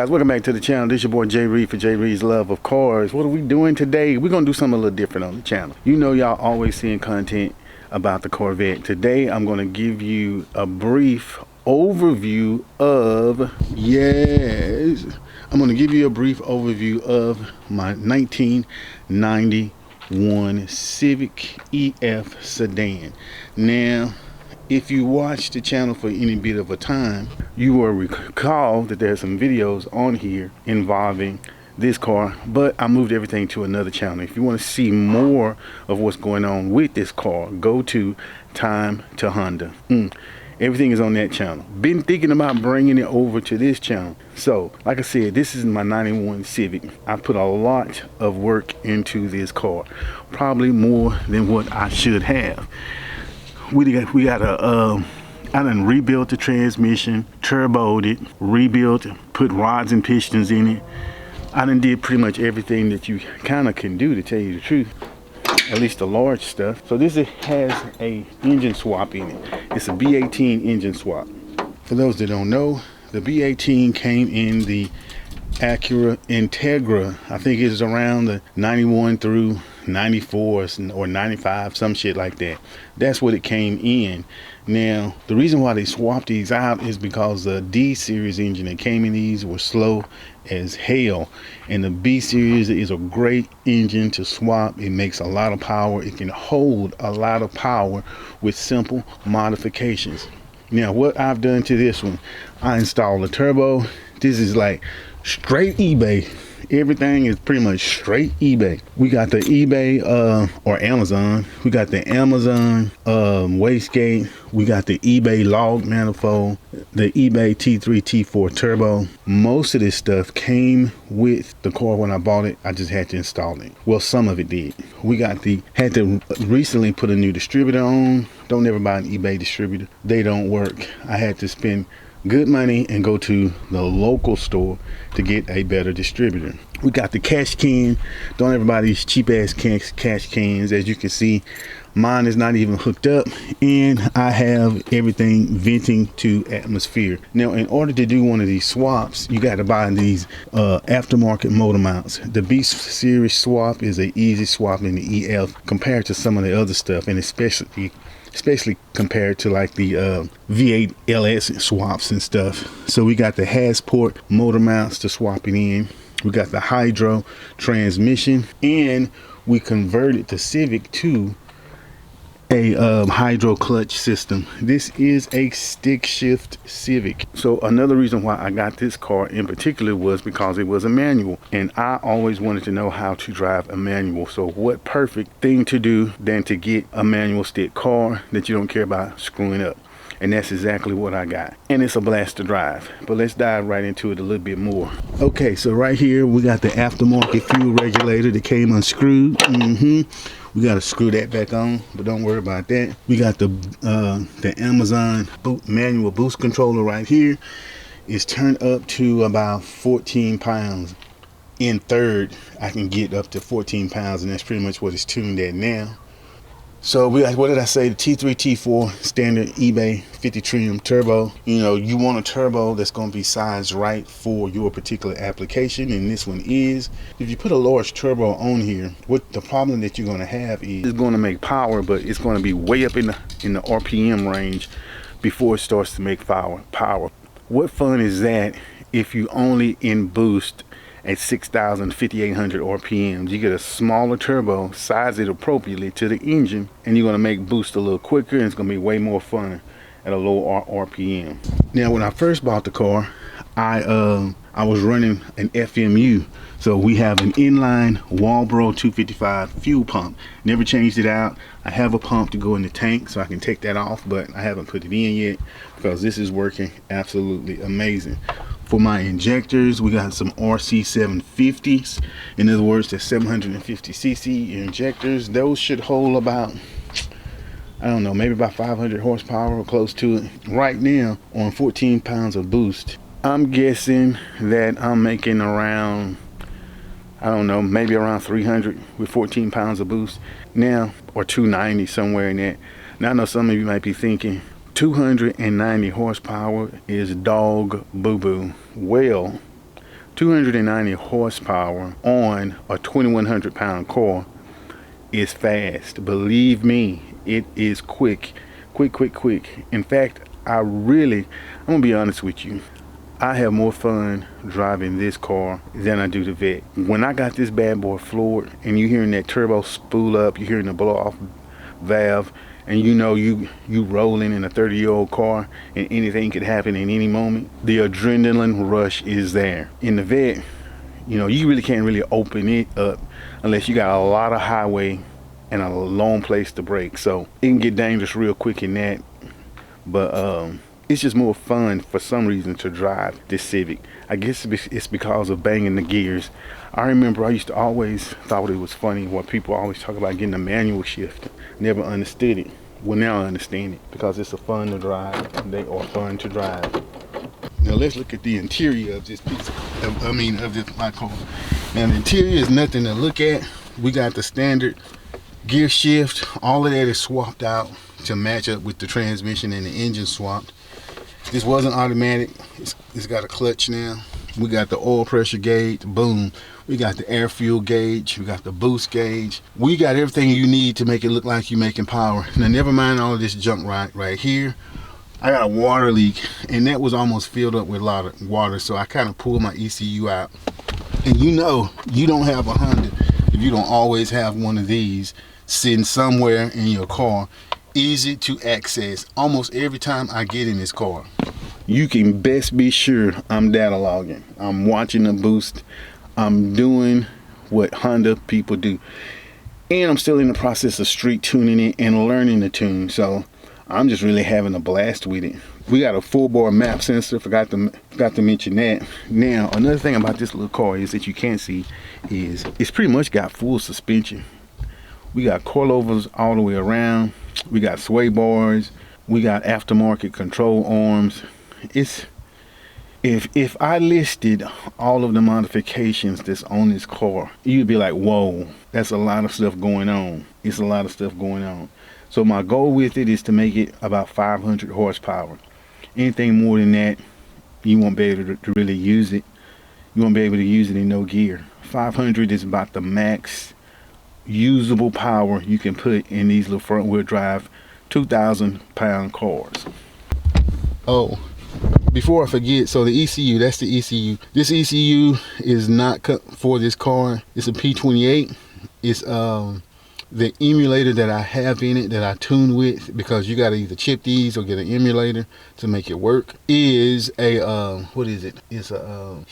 guys, welcome back to the channel. This is your boy Jay Reed for Jay Reed's Love of Cars. What are we doing today? We're gonna do something a little different on the channel. You know, y'all always seeing content about the Corvette. Today I'm gonna give you a brief overview of my 1991 Civic EF sedan. Now, if you watch the channel for any bit of a time, you will recall that there's some videos on here involving this car, but I moved everything to another channel. If you want to see more of what's going on with this car, go to Time to Honda. Everything is on that channel. Been thinking about bringing it over to this channel. So, like I said, this is my 91 Civic. I put a lot of work into this car, probably more than what I should have. I done rebuilt the transmission, turboed it, rebuilt, put rods and pistons in it. I done did pretty much everything that you kind of can do, to tell you the truth, at least the large stuff. So this has a engine swap in it. It's a B18 engine swap. For those that don't know, the B18 came in the Acura Integra. I think it's around the 91 through 94 or 95, some shit like that. That's what it came in. Now, the reason why they swapped these out is because the D series engine that came in these was slow as hell, and the B series is a great engine to swap. It makes a lot of power. It can hold a lot of power with simple modifications. Now, what I've done to this one, I installed a turbo. This is like straight eBay. Everything is pretty much straight eBay. We got the eBay or Amazon. We got the Amazon wastegate. We got the eBay log manifold, the eBay T3 T4 turbo. Most of this stuff came with the car when I bought it. I just had to install it. Well, some of it did. We got had to recently put a new distributor on. Don't ever buy an eBay distributor. They don't work. I had to spend good money and go to the local store to get a better distributor. We got the cash can. Don't ever buy these cheap ass cash cans. As you can see, mine is not even hooked up, and I have everything venting to atmosphere. Now, in order to do one of these swaps, you got to buy these aftermarket motor mounts. The B series swap is an easy swap in the EF compared to some of the other stuff, and especially compared to like the V8 LS swaps and stuff. So we got the Hasport motor mounts to swap it in. We got the hydro transmission, and we converted the Civic to a hydro clutch system. This is a stick shift Civic. So another reason why I got this car in particular was because it was a manual, and I always wanted to know how to drive a manual. So what perfect thing to do than to get a manual stick car that you don't care about screwing up. And that's exactly what I got, and it's a blast to drive. But let's dive right into it a little bit more. Okay, so right here we got the aftermarket fuel regulator that came unscrewed. We got to screw that back on, but don't worry about that. We got the Amazon manual boost controller right here. It's turned up to about 14 pounds. In third, I can get up to 14 pounds, and that's pretty much what it's tuned at now. So we got, what did I say, the T3 T4 standard eBay 50 trim turbo. You know, you want a turbo that's going to be sized right for your particular application, and this one is. If you put a large turbo on here, what the problem that you're going to have is it's going to make power, but it's going to be way up in the RPM range before it starts to make power. What fun is that if you only in boost at 6,000, 5,800 RPMs? You get a smaller turbo, size it appropriately to the engine, and you're going to make boost a little quicker, and it's going to be way more fun at a low RPM. Now, when I first bought the car, I was running an FMU. So we have an inline Walbro 255 fuel pump. Never changed it out. I have a pump to go in the tank, so I can take that off, but I haven't put it in yet because this is working absolutely amazing. For my injectors, we got some RC 750s. In other words, the 750cc injectors. Those should hold about, I don't know, maybe about 500 horsepower or close to it. Right now, on 14 pounds of boost, I'm guessing that I'm making around, I don't know, maybe around 300 with 14 pounds of boost now, or 290, somewhere in that. Now, I know some of you might be thinking, 290 horsepower is dog boo-boo. Well, 290 horsepower on a 2,100 pound car is fast. Believe me, it is quick. In fact, I'm gonna be honest with you, I have more fun driving this car than I do the Vet. When I got this bad boy floored and you hearing that turbo spool up, you hearing the blow off valve, and you know you rolling in a 30-year-old car and anything could happen in any moment, the adrenaline rush is there. In the Vet, you know, you really can't really open it up unless you got a lot of highway and a long place to brake. So it can get dangerous real quick in that. But it's just more fun for some reason to drive this Civic. I guess it's because of banging the gears. I remember I used to always thought it was funny when people always talk about getting a manual shift. Never understood it. Well, now I understand it because it's a fun to drive. They are fun to drive. Now let's look at the interior of this piece of this my car. Now the interior is nothing to look at. We got the standard gear shift. All of that is swapped out to match up with the transmission and the engine swapped. This wasn't automatic. It's got a clutch now. We got the oil pressure gauge, boom. We got the air fuel gauge. We got the boost gauge. We got everything you need to make it look like you're making power. Now never mind all of this junk right here. I got a water leak, and that was almost filled up with a lot of water, so I kind of pulled my ECU out. And you know, you don't have a Honda if you don't always have one of these sitting somewhere in your car, easy to access. Almost every time I get in this car, you can best be sure I'm data logging. I'm watching the boost. I'm doing what Honda people do. And I'm still in the process of street tuning it and learning the tune. So I'm just really having a blast with it. We got a full bore map sensor, forgot to mention that. Now, another thing about this little car is that you can't see is it's pretty much got full suspension. We got coilovers all the way around. We got sway bars. We got aftermarket control arms. It's if I listed all of the modifications that's on this car, you'd be like, whoa, that's a lot of stuff going on. It's a lot of stuff going on. So my goal with it is to make it about 500 horsepower. Anything more than that, you won't be able to really use it. You won't be able to use it in no gear. 500 is about the max usable power you can put in these little front wheel drive 2,000 pound cars. Oh, before I forget, so the ECU, that's the ECU. This ECU is not cut for this car. It's a P28. It's the emulator that I have in it that I tune with, because you got to either chip these or get an emulator to make it work, is a what is it? It's a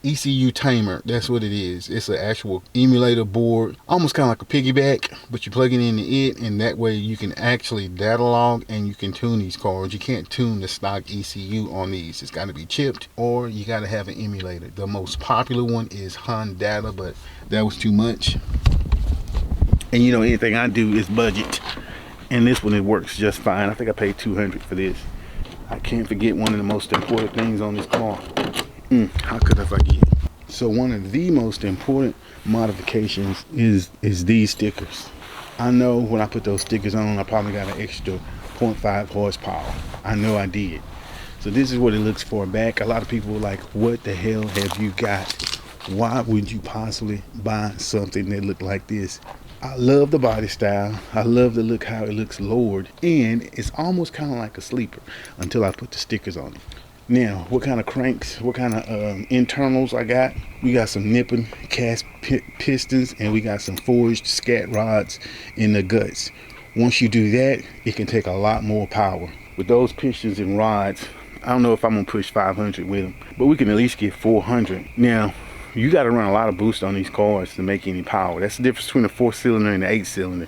ECU tamer. That's what it is. It's an actual emulator board, almost kind of like a piggyback, but you plug it into it, and that way you can actually data log and you can tune these cars. You can't tune the stock ECU on these. It's got to be chipped, or you got to have an emulator. The most popular one is Honda, but that was too much. And you know, anything I do is budget, and this one, it works just fine. I think I paid $200 for this. I can't forget one of the most important things on this car. How could I forget? So one of the most important modifications is these stickers. I know when I put those stickers on, I probably got an extra 0.5 horsepower. I know I did. So this is what it looks for back. A lot of people were like, what the hell have you got? Why would you possibly buy something that looked like this? I love the body style. I love the look, how it looks lowered, and it's almost kind of like a sleeper until I put the stickers on it. Now, what kind of cranks, what kind of internals I got? We got some nipping cast pistons, and we got some forged scat rods in the guts. Once you do that, it can take a lot more power. With those pistons and rods, I don't know if I'm gonna push 500 with them, but we can at least get 400. Now, you got to run a lot of boost on these cars to make any power. That's the difference between a 4-cylinder and an 8-cylinder.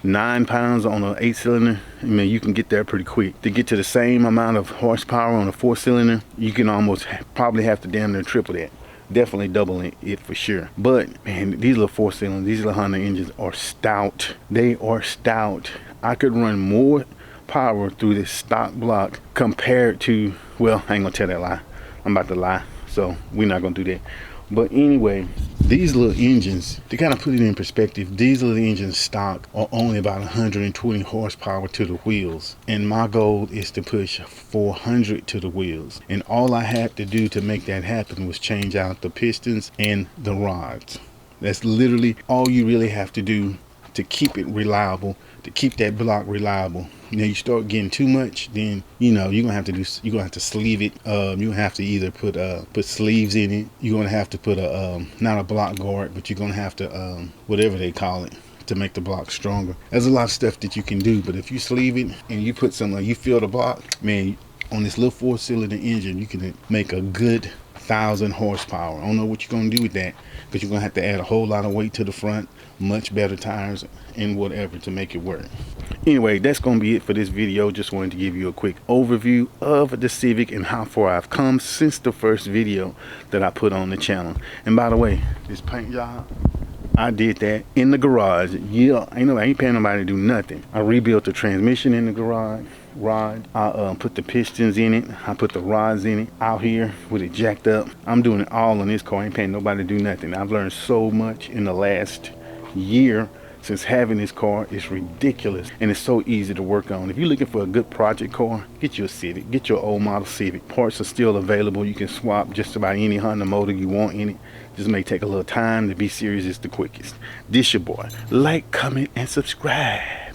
9 pounds on an 8-cylinder, I mean, you can get there pretty quick. To get to the same amount of horsepower on a 4-cylinder, you can almost probably have to damn near triple that. Definitely doubling it for sure. But man, these little 4-cylinders, these little Honda engines are stout. They are stout. I could run more power through this stock block compared to, well, I ain't gonna tell that lie. I'm about to lie, so we're not gonna do that. But anyway, these little engines, to kind of put it in perspective, these little engines stock are only about 120 horsepower to the wheels, and my goal is to push 400 to the wheels. And all I had to do to make that happen was change out the pistons and the rods. That's literally all you really have to do to keep it reliable, to keep that block reliable. Now you start getting too much, then you're gonna have to sleeve it. You're gonna have to either put sleeves in it. You're gonna have to put a not a block guard, but you're gonna have to whatever they call it, to make the block stronger. There's a lot of stuff that you can do, but if you sleeve it and you put something, like you fill the block, man, on this little 4-cylinder engine, you can make a good 1,000 horsepower. I don't know what you're gonna do with that, because you're gonna have to add a whole lot of weight to the front, much better tires and whatever to make it work. Anyway, that's gonna be it for this video. Just wanted to give you a quick overview of the Civic and how far I've come since the first video that I put on the channel. And by the way, this paint job, I did that in the garage. Yeah, I ain't paying nobody to do nothing. I rebuilt the transmission in the garage. I put the pistons in it. I put the rods in it out here with it jacked up. I'm doing it all on this car. I ain't paying nobody to do nothing. I've learned so much in the last year since having this car. It's ridiculous, and it's so easy to work on. If you're looking for a good project car, get your Civic, get your old model Civic. Parts are still available. You can swap just about any Honda motor you want in it. Just may take a little time. To be serious, it's the quickest. This your boy. Like, comment, and subscribe.